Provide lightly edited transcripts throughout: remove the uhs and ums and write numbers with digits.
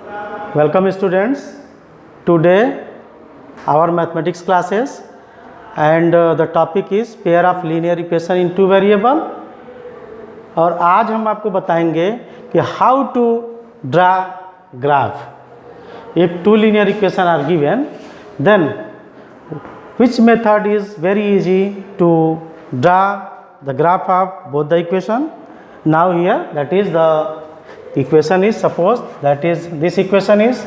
Welcome students. Today our mathematics classes and the topic is pair of linear equation in two variable. और आज हम आपको बताएंगे कि how to draw graph. If two linear equation are given, then which method is very easy to draw the graph of both the equation. Now here that is the equation is, suppose that is this equation is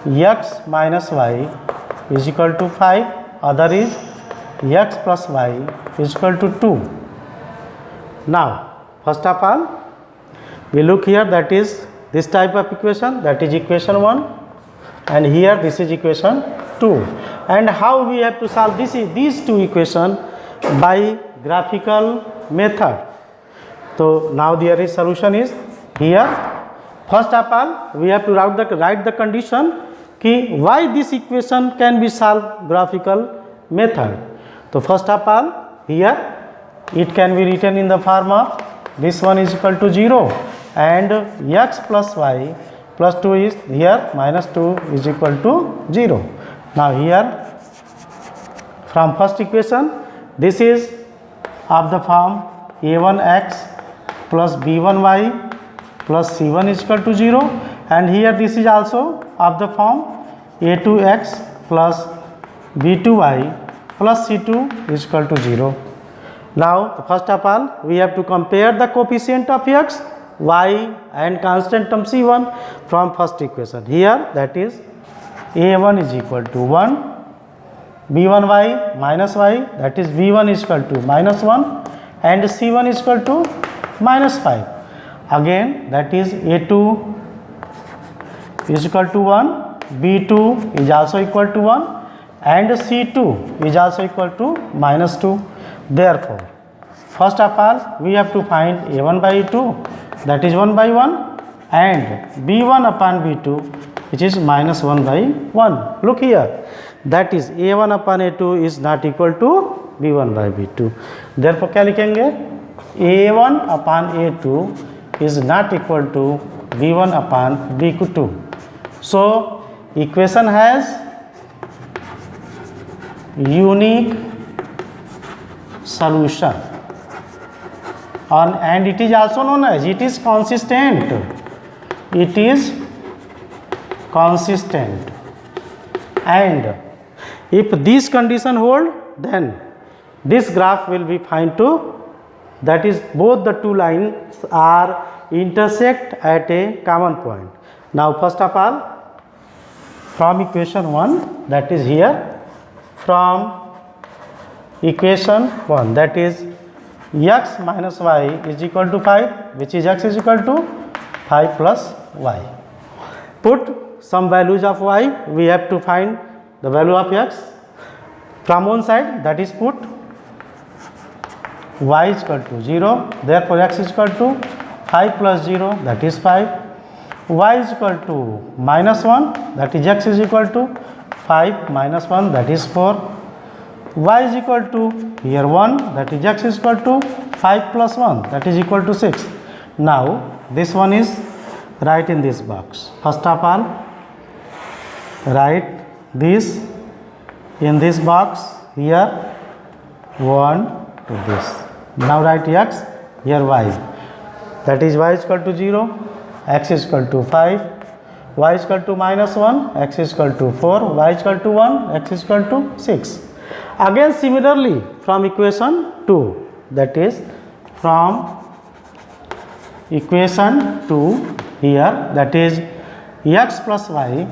x minus y is equal to 5, other is x plus y is equal to 2. Now first of all we look here, that is this type of equation, that is equation 1, and here this is equation 2, and how we have to solve these two equation by graphical method. So now there is solution is here. First of all we have to write the condition कि why this equation can be solved graphical method. So first of all here it can be written in the form of this one is equal to 0 and x plus y plus 2 is here minus 2 is equal to 0. Now here from first equation this is of the form a1x plus b1y plus c1 is equal to 0, and here this is also of the form a2x plus b2y plus c2 is equal to 0. Now first of all we have to compare the coefficient of x, y and constant term c1 from first equation. Here that is a1 is equal to 1, b1y minus y, that is b1 is equal to minus 1 and c1 is equal to minus 5. Again that is a2 is equal to 1, b2 is also equal to 1 and c2 is also equal to minus 2. Therefore first of all we have to find a1 by a2, that is 1 by 1, and b1 upon b2 which is minus 1 by 1. Look here, that is a1 upon a2 is not equal to b1 by b2. Therefore क्या लिखेंगे, a1 upon a2 is not equal to b1 upon b2. So equation has unique solution and it is also known as it is consistent. It is consistent, and if this condition hold, then this graph will be fine too. That is both the two lines are intersect at a common point. Now first of all from equation 1, that is here, from equation 1, that is x minus y is equal to 5, which is x is equal to 5 plus y. Put some values of y, we have to find the value of x. From one side, that is put y is equal to 0, therefore x is equal to 5 plus 0, that is 5. Y is equal to minus 1, that is x is equal to 5 minus 1, that is 4. Y is equal to here 1, that is x is equal to 5 plus 1, that is equal to 6. Now this one is right in this box. First of all write this in this box, here 1 to this. Now write x, here y, that is y is equal to 0, x is equal to 5, y is equal to minus 1, x is equal to 4, y is equal to 1, x is equal to 6. Again similarly from equation 2, that is from equation 2 here, that is x plus y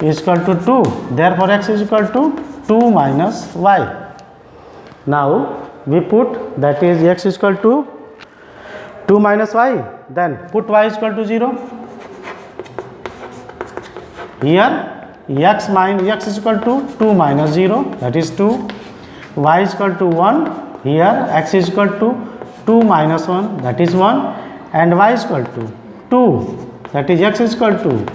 is equal to 2, therefore x is equal to 2 minus y. Now we put, that is x is equal to 2 minus y, then put y is equal to 0. Here x is equal to 2 minus 0, that is 2, y is equal to 1, here x is equal to 2 minus 1, that is 1, and y is equal to 2, that is x is equal to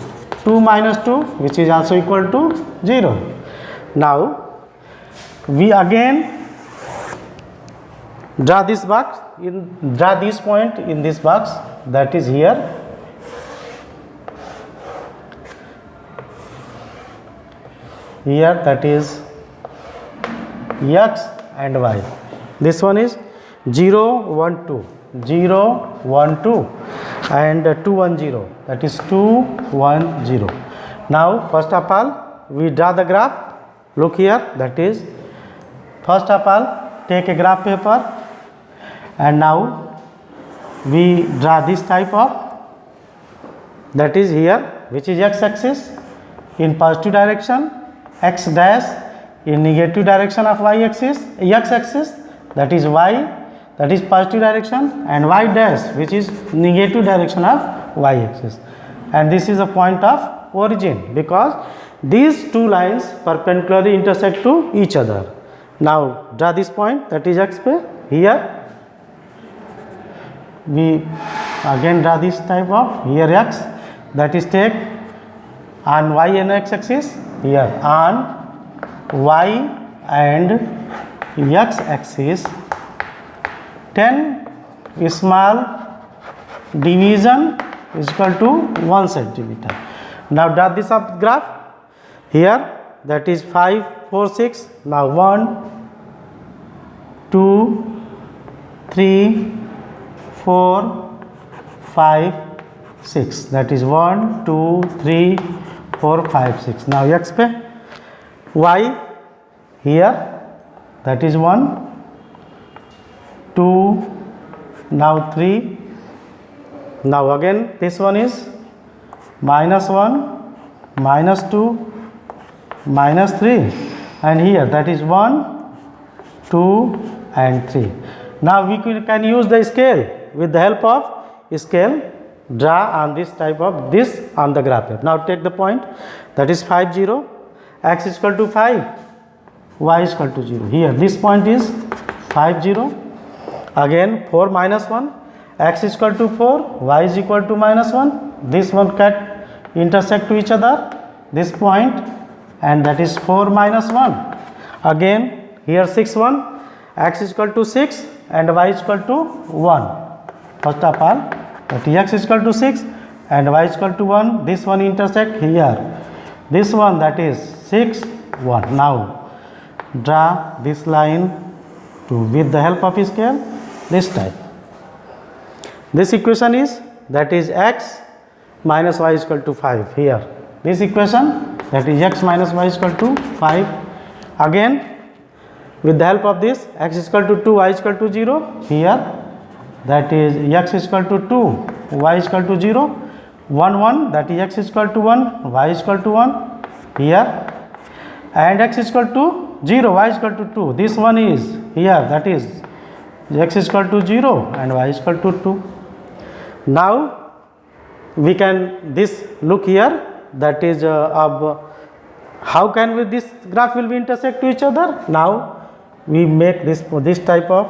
2 minus 2, which is also equal to 0. Now we again draw this box, draw this point in this box, that is here here, that is x and y. This one is 0 1 2, 0 1 2 and 2 1 0, that is 2 1 0. Now first of all we draw the graph. Look here, that is first of all take a graph paper and now we draw this type of, that is here, which is x axis in positive direction, x dash in negative direction of y axis, x axis, that is y, that is positive direction, and y dash which is negative direction of y axis, and this is a point of origin because these two lines perpendicularly intersect to each other. Now draw this point, that is x पे. Here we again draw this type of, here x, that is take on y and x axis, here on y and x axis 10 small division is equal to 1 centimeter. Now draw this up graph here, that is 5 4 6. Now 1 2 3 4 5 6, that is 1 2 3 4 5 6. Now x पे y here, that is 1 2, now 3. Now again this one is -1 -2 -3, and here that is 1 2 and 3. Now we can use the scale. With the help of scale, draw on this type of this on the graph. Now take the point, that is 5 0, x is equal to 5, y is equal to 0. Here this point is 5 0. Again 4 -1, x is equal to 4, y is equal to -1. This one can intersect to each other, this point, and that is 4 -1. Again here 6 1, x is equal to 6 and y is equal to 1. First of all, that x is equal to 6 and y is equal to 1. This one intersect here, this one, that is 6 1. Now draw this line to, with the help of scale, this type. This equation is, that is x minus y is equal to 5. Here this equation, that is x minus y is equal to 5. Again with the help of this, x is equal to 2, y is equal to 0. Here that is x is equal to 2, y is equal to 0. 1 1, that is x is equal to 1, y is equal to 1 here, and x is equal to 0, y is equal to 2. This one is here, that is x is equal to 0 and y is equal to 2. Now we can this look here, that is how can we, this graph will be intersect to each other. Now we make this type of,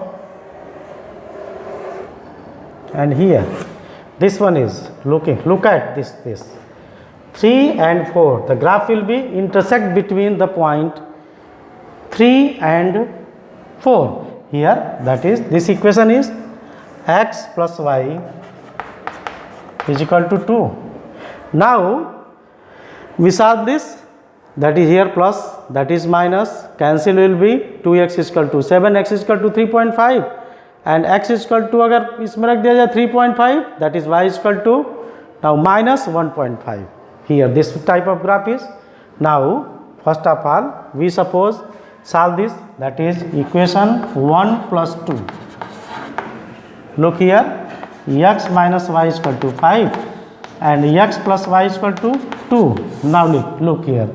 and here this one is looking, look at this 3 and 4, the graph will be intersect between the point 3 and 4 here, that is this equation is x plus y is equal to 2. Now we solve this, that is here plus, that is minus, cancel will be 2x is equal to 7, x is equal to 3.5 and x is equal to, अगर इसमें रख दिया जाए 3.5, that is y is equal to now minus 1.5. Here this type of graph is. Now first of all we suppose solve this, that is equation 1 plus 2. Look here, x minus y is equal to 5 and x plus y is equal to 2. Now look here,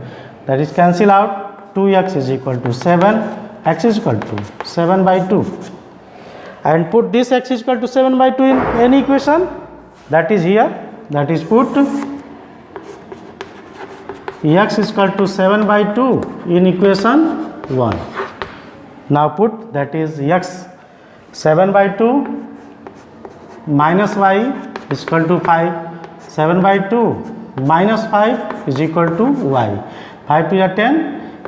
that is cancel out, 2x is equal to 7, x is equal to 7 by 2, and put this x is equal to 7 by 2 in any equation, that is here, that is put x is equal to 7 by 2 in equation 1. Now put, that is x 7 by 2 minus y is equal to 5, 7 by 2 minus 5 is equal to y, 5 to 10,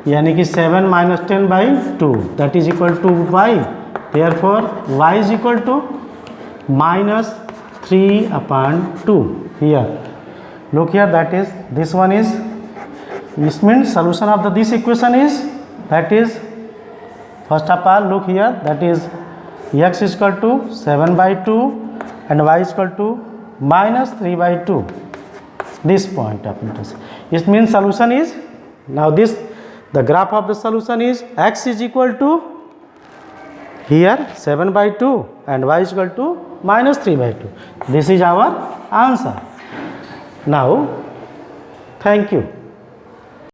यानी कि 7 minus 10 by 2, that is equal to y. Therefore y is equal to minus 3 upon 2. Here look here, that is this one is This means solution of this equation is, that is, first of all look here, that is x is equal to 7 by 2 and y is equal to minus 3 by 2. This point of interest. It means solution is, now this, the graph of the solution is x is equal to here 7 by 2 and y is equal to minus 3 by 2. This is our answer. Now, thank you.